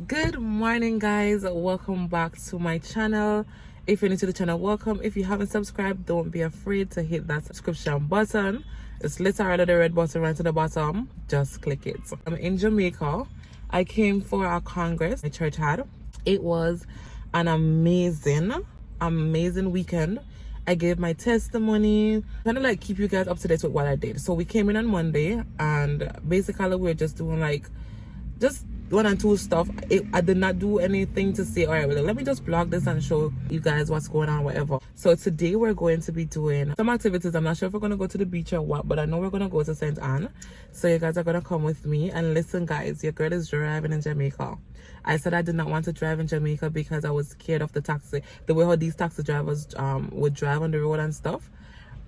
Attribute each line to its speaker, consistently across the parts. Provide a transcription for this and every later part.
Speaker 1: Good morning, guys. Welcome back to my channel. If you're new to the channel, welcome. If you haven't subscribed, don't be afraid to hit that subscription button. It's literally the red button right to the bottom. Just click it. I'm in Jamaica. I came for a congress my church had. It was an amazing weekend. I gave my testimony, kind of like keep you guys up to date with what I did. So we came in on Monday, and basically we're just doing like just one and two stuff. I did not do anything to say, all right, well, let me just vlog this and show you guys what's going on, whatever. So today we're going to be doing some activities. I'm not sure if we're going to go to the beach or what, but I know we're going to go to St. Anne. So you guys are going to come with me. And listen, guys, your girl is driving in Jamaica. I said I did not want to drive in Jamaica because I was scared of the way how these taxi drivers would drive on the road and stuff.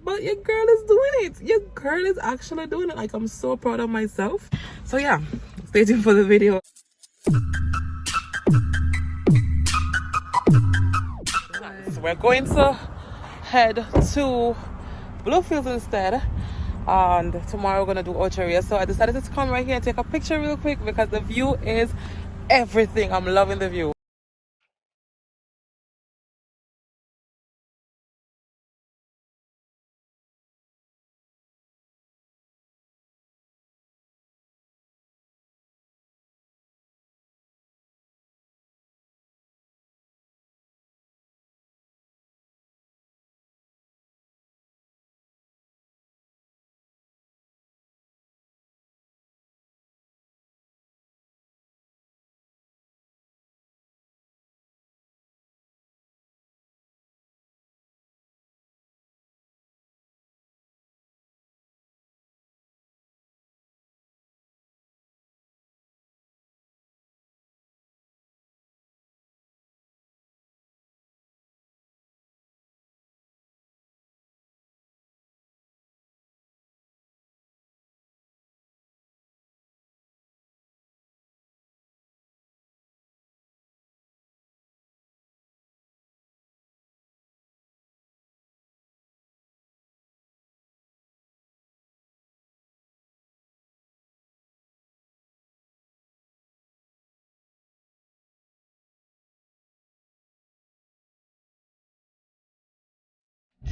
Speaker 1: But your girl is doing it. Your girl is actually doing it. Like, I'm so proud of myself. So yeah, stay tuned for the video. So we're going to head to Bluefields instead, and tomorrow we're going to do Orchard. So I decided to come right here and take a picture real quick because the view is everything. I'm loving the view.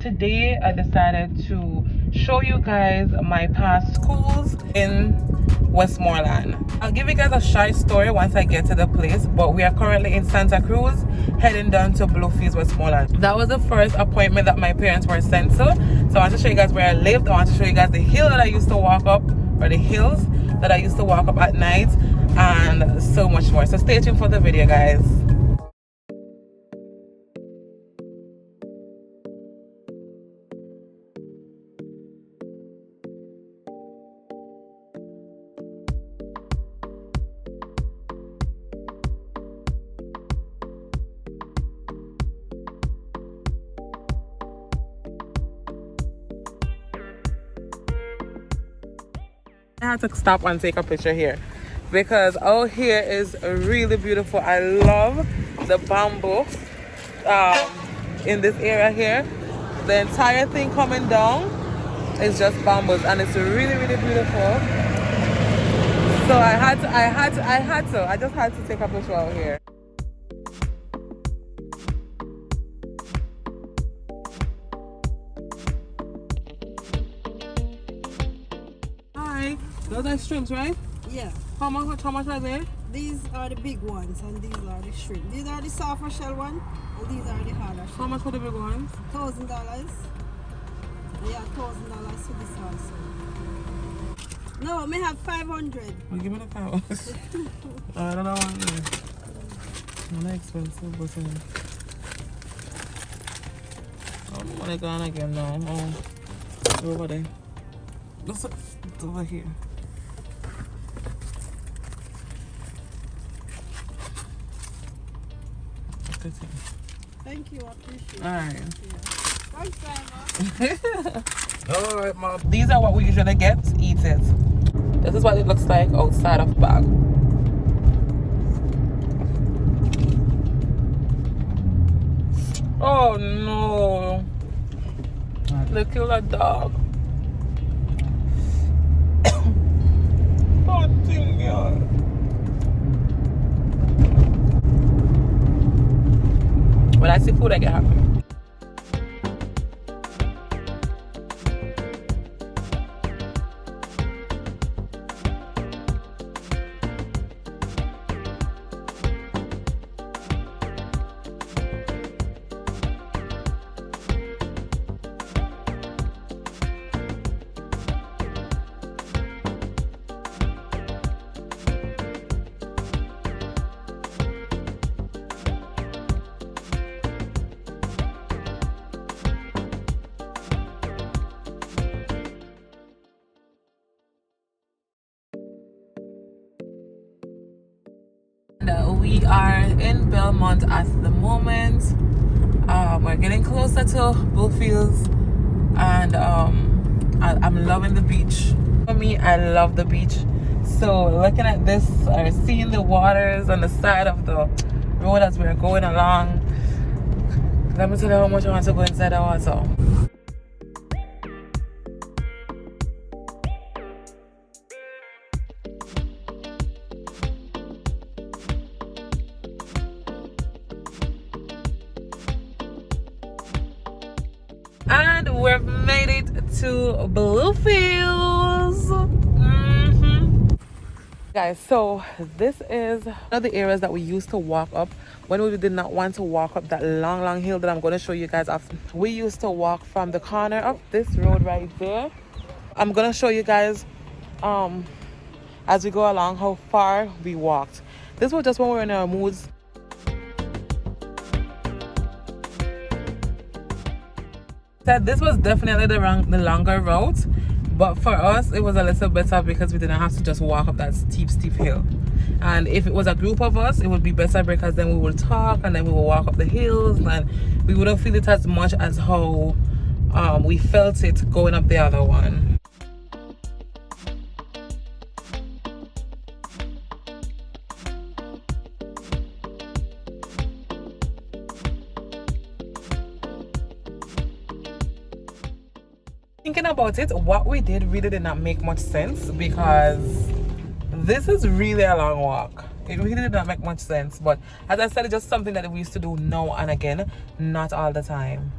Speaker 1: Today I decided to show you guys my past schools in Westmoreland. I'll give you guys a short story once I get to the place, but we are currently in Santa Cruz heading down to Bluefields, Westmoreland. That was the first appointment that my parents were sent to. So I want to show you guys where I lived. I want to show you guys the hill that I used to walk up, or the hills that I used to walk up at night, and so much more. So stay tuned for the video, guys. I had to stop and take a picture here because out here is really beautiful. I love the bamboo in this area here. The entire thing coming down is just bamboos, and it's really beautiful. So I just had to take a picture out here. Those are shrimps, right?
Speaker 2: Yeah.
Speaker 1: How much are they?
Speaker 2: These are the big ones and these are the shrimp. These are the softer shell one and these are the harder shell.
Speaker 1: How much for the big ones?
Speaker 2: $1,000. Yeah, $1,000 for this also. No, I may have 500.
Speaker 1: Well, give me the 500. I don't know what it is. Not expensive, but I don't want to go on again now. Oh, over there. It's over here.
Speaker 2: Thank you, I appreciate it.
Speaker 1: Alright.
Speaker 2: Yeah. Thanks, Grandma.
Speaker 1: Alright, Mom. These are what we usually get to eat it. This is what it looks like outside of bag. Oh no. They killed a dog. Oh, thing, yeah. When I see food, I get happy. We are in Belmont at the moment. We're getting closer to Bluefields, and I'm loving the beach. For me, I love the beach. So looking at this, or seeing the waters on the side of the road as we're going along, let me tell you how much I want to go inside the water. And we've made it to Bluefields. Guys, so this is one of the areas that we used to walk up when we did not want to walk up that long hill that I'm going to show you guys after. We used to walk from the corner up this road right there. I'm going to show you guys as we go along how far we walked. This was just when we were in our moods. This was definitely the longer route, but for us it was a little better because we didn't have to just walk up that steep hill. And if it was a group of us, it would be better because then we would talk and then we would walk up the hills, and we wouldn't feel it as much as how we felt it going up the other one. Thinking about it, what we did really did not make much sense because this is really a long walk. It really did not make much sense, but as I said, it's just something that we used to do now and again, not all the time.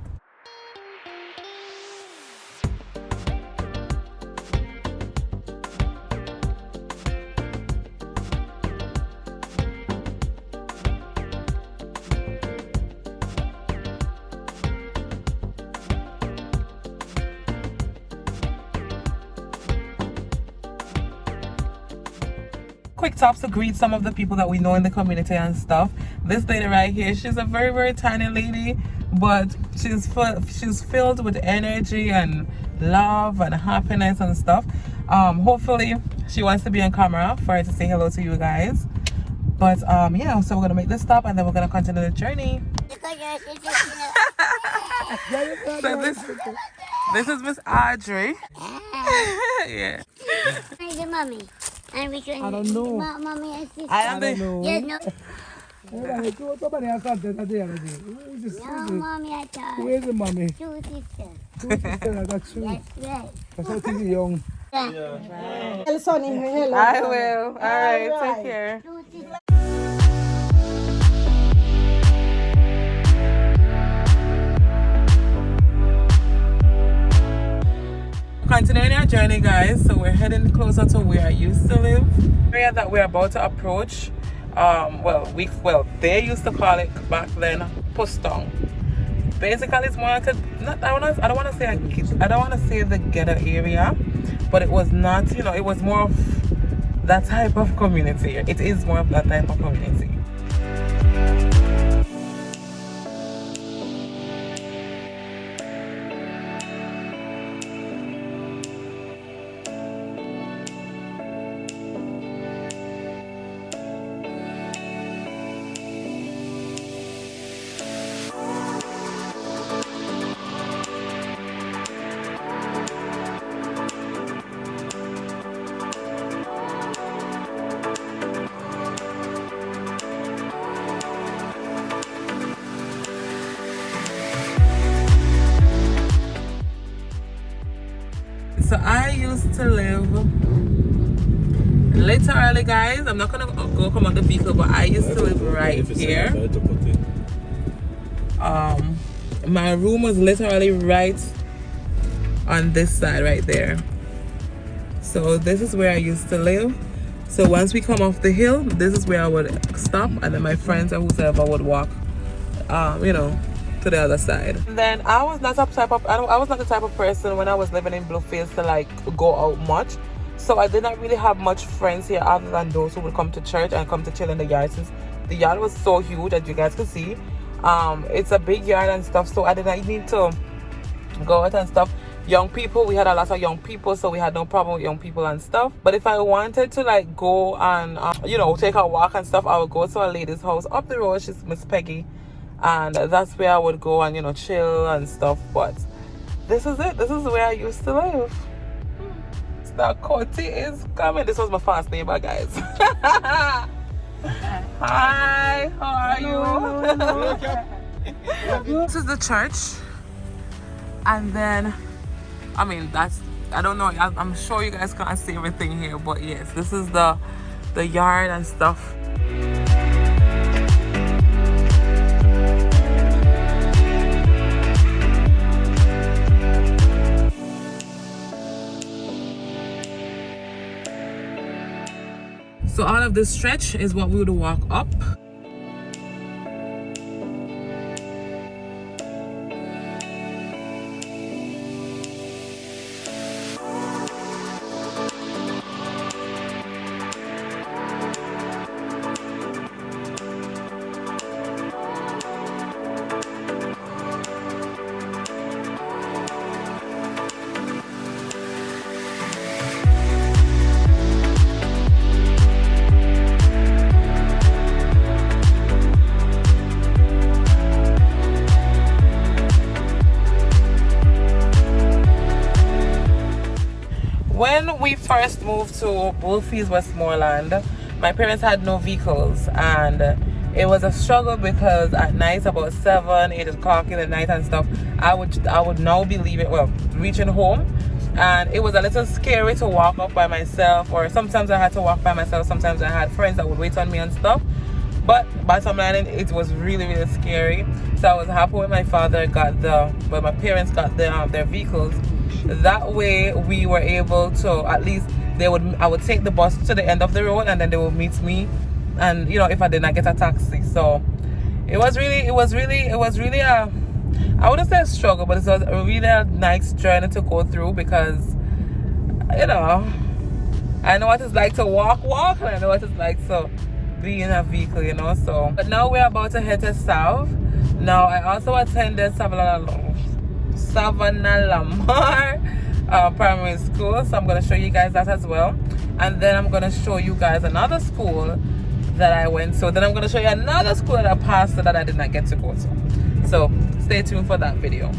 Speaker 1: Quick stops to greet some of the people that we know in the community and stuff. This lady right here, she's a very tiny lady, but she's filled with energy and love and happiness and stuff. Hopefully she wants to be on camera for her to say hello to you guys. But yeah, so we're gonna make this stop and then we're gonna continue the journey. So this is Miss Audrey. Yeah.
Speaker 3: Mommy.
Speaker 4: I don't know.
Speaker 3: Mommy,
Speaker 1: I don't know.
Speaker 3: yes, no.
Speaker 4: Who
Speaker 3: No, mommy, I thought.
Speaker 4: is the mommy?
Speaker 3: Two sisters.
Speaker 4: Two sisters, I got two.
Speaker 3: That's right.
Speaker 4: That's how she's young.
Speaker 2: Tell Sonny hello.
Speaker 1: I will. All right, take care.
Speaker 3: Two sisters.
Speaker 1: Continuing our journey, guys, so we're heading closer to where I used to live. The area that we're about to approach, they used to call it back then Postong. Basically, it's more like I don't want to say the ghetto area, but it was not, it was more of that type of community. It is more of that type of community. So I used to live literally, guys, I'm not gonna go come on the vehicle, but I used to live right here. My room was literally right on this side right there. So this is where I used to live. So once we come off the hill, this is where I would stop, and then my friends or whoever would walk you know, to the other side. And then I was not I was not the type of person when I was living in Bluefields to like go out much. So I did not really have much friends here other than those who would come to church and come to chill in the yard, since the yard was so huge, as you guys can see. It's a big yard and stuff, so I did not need to go out and stuff. Young people, we had a lot of young people, so we had no problem with young people and stuff. But if I wanted to like go and you know, take a walk and stuff, I would go to a lady's house up the road. She's Miss Peggy, and that's where I would go and, you know, chill and stuff. But this is it. This is where I used to live. Now Cody is coming. This was my fast neighbor, guys. Hi, how are you? This is the church, and then I mean, that's, I don't know, I'm sure you guys can't see everything here, but yes, this is the yard and stuff. So all of this stretch is what we would walk up. When we first moved to Bluefields, Westmoreland, my parents had no vehicles, and it was a struggle because at night, about 7, 8 o'clock in the night and stuff, I would now be reaching home, and it was a little scary to walk up by myself, or sometimes I had to walk by myself, sometimes I had friends that would wait on me and stuff. But bottom line, it was really, really scary. So I was happy when my parents got their vehicles. That way we were able to, at least I would take the bus to the end of the road, and then they would meet me, and you know, if I did not get a taxi. So it was really a, I wouldn't say a struggle, but it was a really nice journey to go through, because you know, I know what it's like to walk, and I know what it's like to be in a vehicle, you know. So but now we're about to head to South. Now I also attended Savannah-Lamar primary school, so I'm going to show you guys that as well, and then I'm going to show you guys another school that I went to. Then I'm going to show you another school that I passed that I did not get to go to. So stay tuned for that video.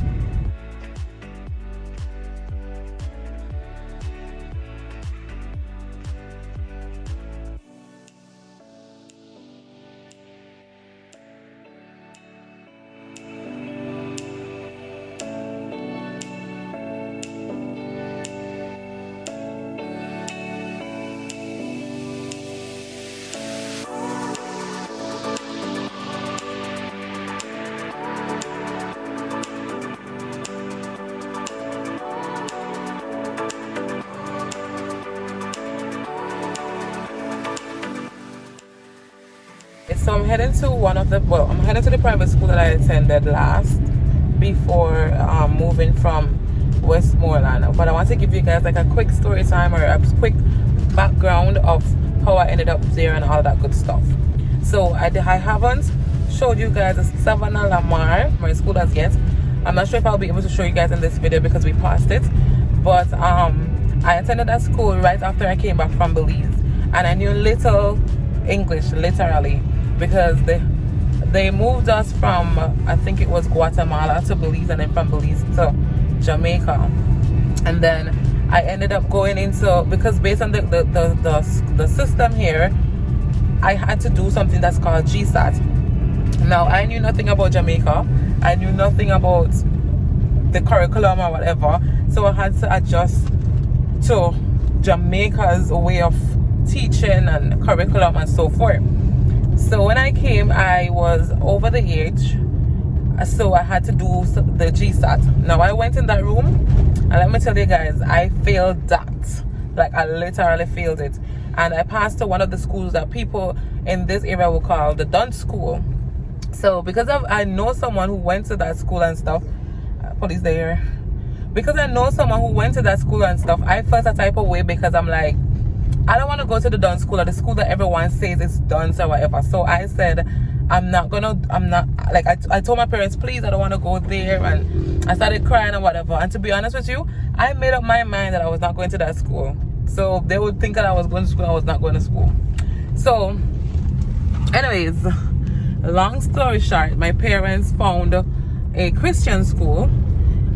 Speaker 1: So I'm heading to I'm heading to the private school that I attended last before moving from Westmoreland. But I want to give you guys like a quick story time, or a quick background of how I ended up there and all that good stuff. So I haven't showed you guys the Savannah-Lamar my school as yet. I'm not sure if I'll be able to show you guys in this video because we passed it. But I attended that school right after I came back from Belize, and I knew little English, literally, because they moved us from, I think it was Guatemala to Belize, and then from Belize to Jamaica. And then I ended up going into, because based on the system here, I had to do something that's called GSAT. Now I knew nothing about Jamaica, I knew nothing about the curriculum or whatever, so I had to adjust to Jamaica's way of teaching and curriculum and so forth. So when I came, I was over the age. So I had to do the GSAT. Now I went in that room, and let me tell you guys, I failed that. Like I literally failed it. And I passed to one of the schools that people in this area will call the Dunce School. So because I know someone who went to that school and stuff, police there. Because I know someone who went to that school and stuff, I felt a type of way because I'm like, I don't want to go to the Dunce School or the school that everyone says is Dunce or whatever. So I said, I'm not, like, I told my parents, please, I don't want to go there. And I started crying and whatever. And to be honest with you, I made up my mind that I was not going to that school. So they would think that I was going to school, I was not going to school. So, anyways, long story short, my parents found a Christian school.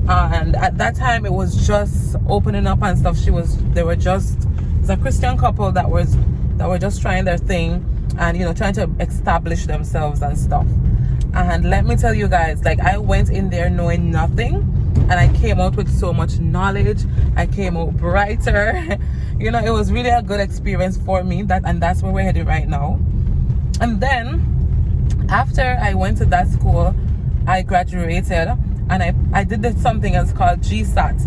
Speaker 1: And at that time, it was just opening up and stuff. It's a Christian couple that were just trying their thing and, you know, trying to establish themselves and stuff. And let me tell you guys, like, I went in there knowing nothing, and I came out with so much knowledge. I came out brighter. You know, it was really a good experience for me. And that's where we're headed right now. And then after I went to that school, I graduated, and I did something else called GNAT,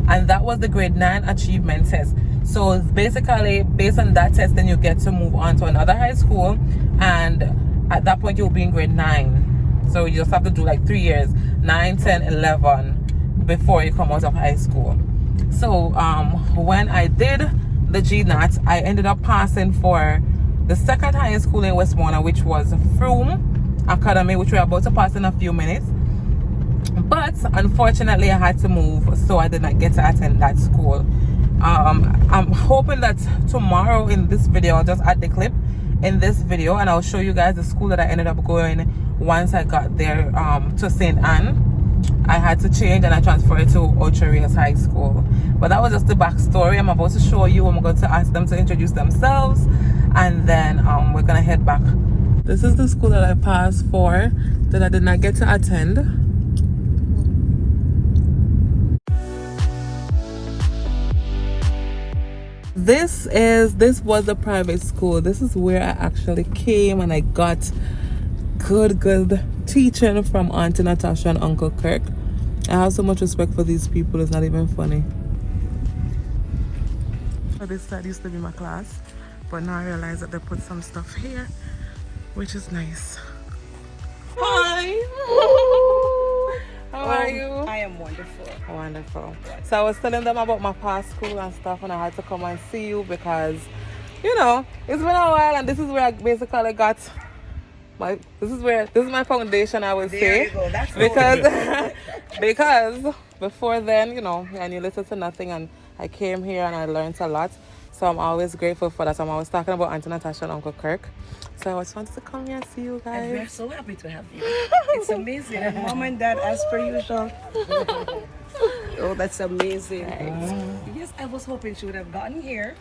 Speaker 1: and that was the grade 9 achievement test. So it's basically based on that test, then you get to move on to another high school, and at that point you'll be in grade 9. So you just have to do like 3 years, 9, 10, 11 before you come out of high school. So when I did the GNAT, I ended up passing for the second highest school in Westmoreland, which was Through Academy, which we're about to pass in a few minutes. But unfortunately I had to move, so I did not get to attend that school. I'm hoping that tomorrow in this video I'll just add the clip in this video, and I'll show you guys the school that I ended up going once I got there to St. Anne. I had to change and I transferred to Ocho Rios High School. But that was just the backstory. I'm about to show you. I'm going to ask them to introduce themselves, and then we're gonna head back. This is the school that I passed for that I did not get to attend. This was a private school. This is where I actually came, and I got good teaching from Auntie Natasha and Uncle Kirk. I have so much respect for these people, it's not even funny. This side used to be my class, but now I realize that they put some stuff here, which is nice. Hi! How are you?
Speaker 2: I am wonderful.
Speaker 1: Wonderful. So I was telling them about my past school and stuff, and I had to come and see you because, you know, it's been a while, and this is where I basically got this is my foundation, I would say.
Speaker 2: You go. That's
Speaker 1: because before then, you know, I knew little to nothing, and I came here and I learned a lot. So I'm always grateful for that. I'm always talking about Auntie Natasha and Uncle Kirk. So I just wanted to come here and see you guys.
Speaker 2: And we're so happy to have you. It's amazing. And Mom and Dad, as per usual. Oh, that's amazing. Yes, I was hoping she would have gotten here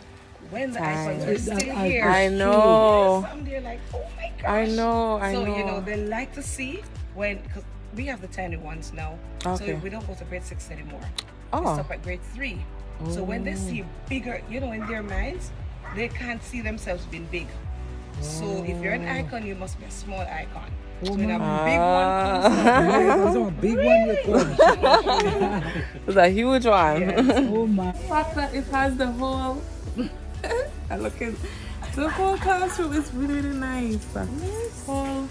Speaker 2: when the icons were still here.
Speaker 1: I know.
Speaker 2: Some they're like, oh my gosh.
Speaker 1: I know.
Speaker 2: So, you know, they like to see when, because we have the tiny ones now.
Speaker 1: Okay.
Speaker 2: So we don't go to grade 6 anymore.
Speaker 1: Oh.
Speaker 2: We stop at grade 3. So when they see bigger, you know, in their minds, they can't see themselves being big. So if you're an icon, you must be a small icon. So when a big one comes
Speaker 1: It's a huge one.
Speaker 2: Yes.
Speaker 4: Oh my.
Speaker 1: The fact that it has the whole the whole classroom is really nice. Whole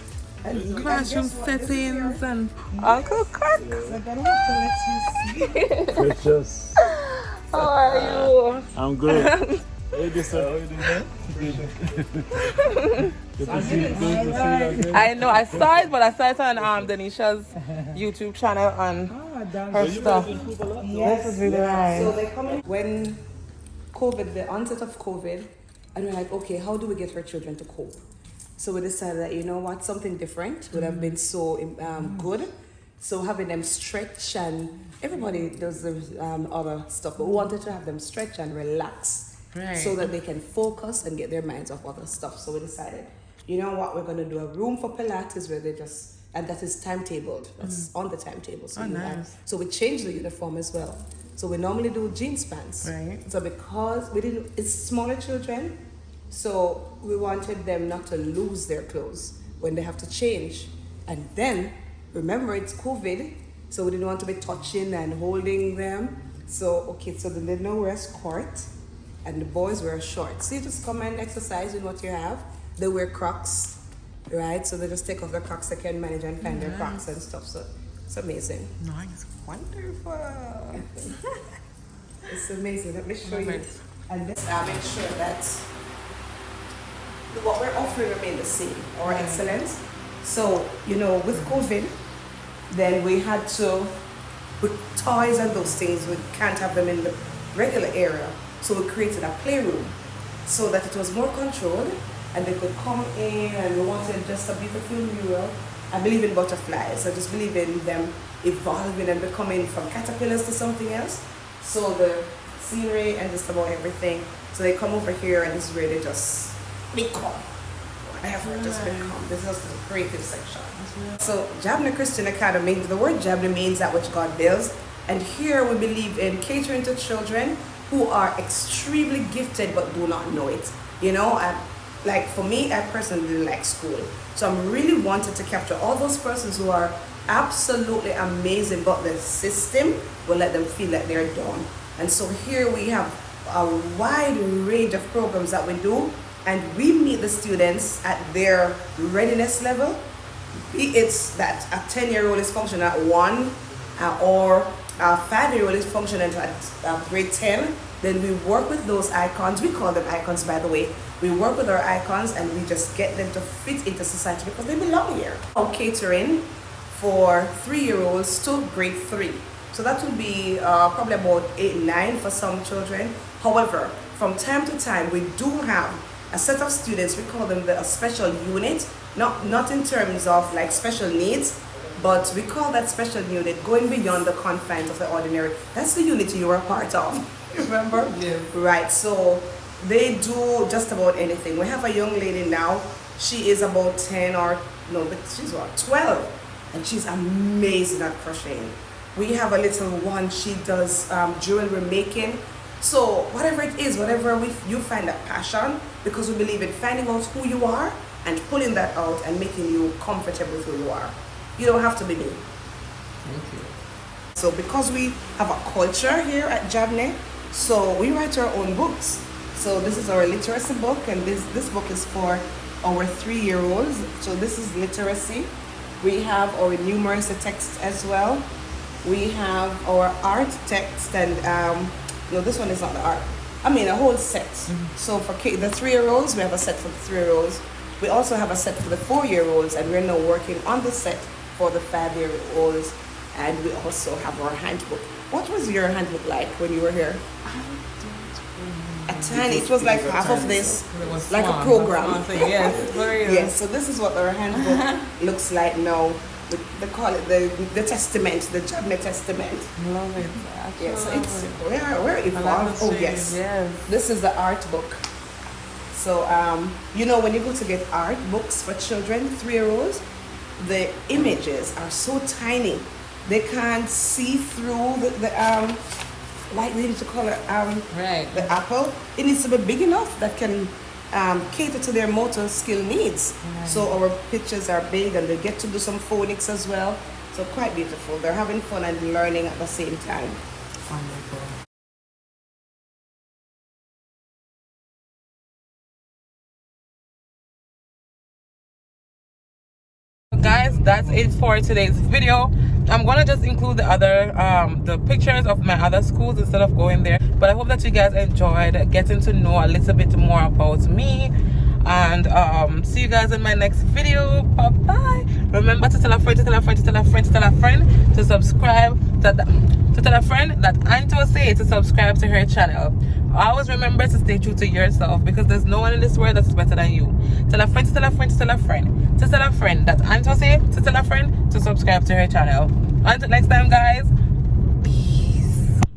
Speaker 1: classroom settings and Uncle Kirk.
Speaker 2: I'm gonna have to let you see.
Speaker 5: Precious.
Speaker 1: How are you?
Speaker 5: I'm good. Hey, this good to see you again.
Speaker 1: I know, I saw it, but I saw it on Denisha's YouTube channel on her stuff. This is really nice.
Speaker 2: So they come in when COVID, the onset of COVID, and we're like, okay, how do we get our children to cope? So we decided that, you know what, something different would have been so good. So having them stretch, and everybody does the other stuff, but we wanted to have them stretch and relax,
Speaker 1: Right.
Speaker 2: so that they can focus and get their minds off other stuff. So we decided, you know what, we're going to do a room for Pilates where they just, and that is timetabled. That's on the timetable. So,
Speaker 1: nice.
Speaker 2: So we changed the uniform as well. So we normally do jeans pants.
Speaker 1: Right.
Speaker 2: So because it's smaller children, so we wanted them not to lose their clothes when they have to change, and then remember it's COVID, so we didn't want to be touching and holding them. So, okay, so then they now wear skirt and the boys wear shorts. So you just come and exercise with what you have. They wear Crocs, right? So they just take off their Crocs, they can manage and find their Crocs and stuff. So it's amazing.
Speaker 1: Nice, wonderful.
Speaker 2: It's amazing. Let me show you. And let's make sure that what we're offering remain the same, our excellence. So, you know, with COVID, then we had to, with toys and those things, we can't have them in the regular area. So we created a playroom so that it was more controlled and they could come in, and we wanted just a beautiful mural. I believe in butterflies. I just believe in them evolving and becoming from caterpillars to something else. So the scenery and just about everything. So they come over here and this is where they just become. Whatever, just become. This is the creative section. So Jabna Christian Academy, the word Jabna means that which God builds. And here we believe in catering to children who are extremely gifted but do not know it. You know, like for me, I personally didn't like school. So I'm really wanted to capture all those persons who are absolutely amazing, but the system will let them feel like they're dumb. And so here we have a wide range of programs that we do, and we meet the students at their readiness level. It's that a 10-year-old is functioning at 1 or a 5-year-old is functioning at grade 10. Then we work with those icons. We call them icons, by the way. We work with our icons and we just get them to fit into society because they belong here. Our catering for 3-year-olds to grade 3. So that will be probably about 8, 9 for some children. However, from time to time, we do have a set of students, we call them a special unit, not in terms of like special needs, but we call that special unit going beyond the confines of the ordinary. That's the unit you were a part of, remember?
Speaker 1: Yeah.
Speaker 2: Right, so they do just about anything. We have a young lady now, she is about 10 or, no, but she's what, 12, and she's amazing at crocheting. We have a little one, she does jewelry making. So whatever it is, whatever you find that passion, because we believe in finding out who you are and pulling that out and making you comfortable with who you are. You don't have to be me.
Speaker 1: Thank you.
Speaker 2: So because we have a culture here at Jabna, so we write our own books. So this is our literacy book, and this book is for our 3-year-olds. So this is literacy. We have our numeracy text as well. We have our art text, and no, this one is not the art. I mean a whole set. So for the 3-year-olds, we have a set for the 3-year-olds. We also have a set for the 4-year-olds, and we're now working on the set for the 5-year-olds. And we also have our handbook. What was your handbook like when you were here? A tiny. It was like half of this, like a program.
Speaker 1: Yes, very
Speaker 2: Yes. So this is what our handbook looks like now. They call it the testament, the Jabna testament.
Speaker 1: Love it.
Speaker 2: Yeah, so it's we're evolved. Oh yes. This is the art book. So you know, when you go to get art books for children, 3-year-olds, the images are so tiny. They can't see through the like we need to call it
Speaker 1: right.
Speaker 2: the apple. It needs to be big enough that can cater to their motor skill needs.
Speaker 1: Right.
Speaker 2: So our pictures are big, and they get to do some phonics as well. So quite beautiful. They're having fun and learning at the same time.
Speaker 1: Wonderful. Guys, that's it for today's video. I'm gonna just include the other the pictures of my other schools instead of going there, but I hope that you guys enjoyed getting to know a little bit more about me, and see you guys in my next video. Bye bye. Remember to tell a friend, to tell a friend, to tell a friend, to tell a friend to subscribe, to tell a friend that Aunty say to subscribe to her channel. Always remember to stay true to yourself, because there's no one in this world that's better than you. Tell a friend, to tell a friend, to tell a friend, to tell a friend that Aunty say to tell a friend to subscribe to her channel. Until next time, guys.